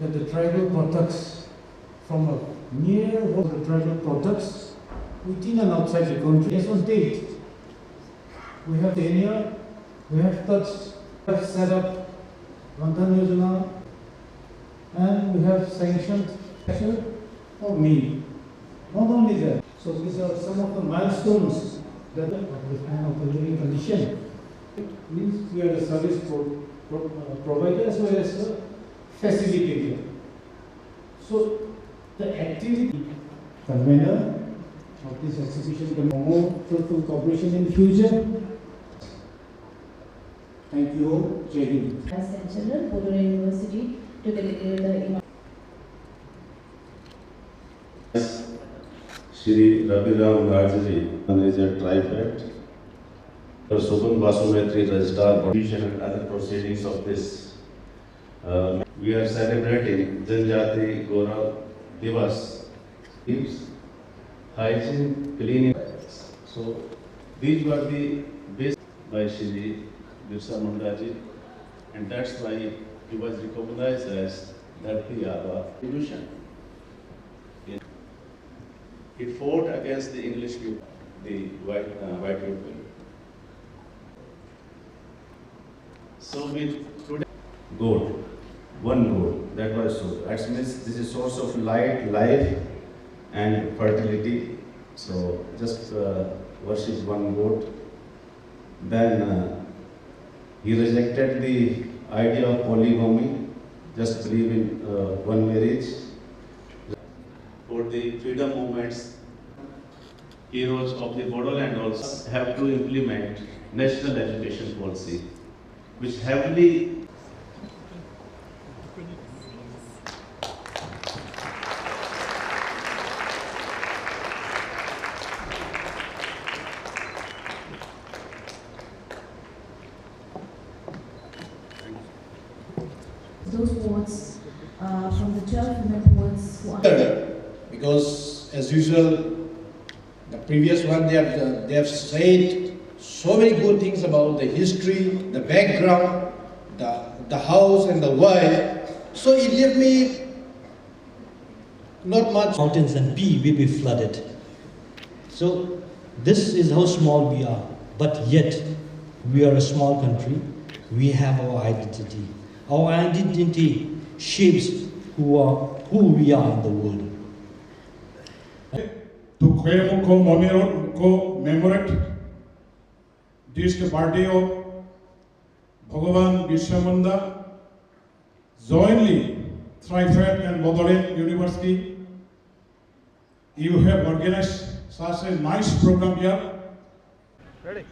that the tribal products from a near the tribal products within and outside the country. As on date, we have Kenya, we have touched, we have set up Vandhan Yojana, and we have sanctioned for me. Not only that, so these are some of the milestones that of this kind of a living condition. It means we are the service provider as well as the facilitator. So the activity, the manner of this exhibition can more fruitful cooperation in the future. Thank you all. Jai Hind. Vice Chancellor, Bodoland University, to delegate the Shri Rabiram Rajari, Manager Trifed, Subhan Basumetri, Registrar, Commission and other proceedings of this. We are celebrating JANAJATI Gora DIWAS, hygiene, cleaning. So these were the basic by Shri Birsa Mundaji, and that's why he was recognized as Dharti Aba Revolution. It fought against the English people, the white people. So we today goat, one goat, that was so. That means this is source of light, life, and fertility. So just worship one goat. Then he rejected the idea of polygamy. Just believe in one marriage. For the freedom movements, heroes of the Bodoland also have to implement national education policy, which heavily those poets from the 12 women poets who are because as usual, the previous one they have said so many good things about the history, the background, the house and the wife. So it left me not much. Mountains and P will be flooded. So this is how small we are, but yet we are a small country. We have our identity. Our identity shapes who we are in the world. To commemorate this birthday of Bhagavan Birsa Munda, jointly Trifed and Bodoland University, you have organized such a nice program here. Ready?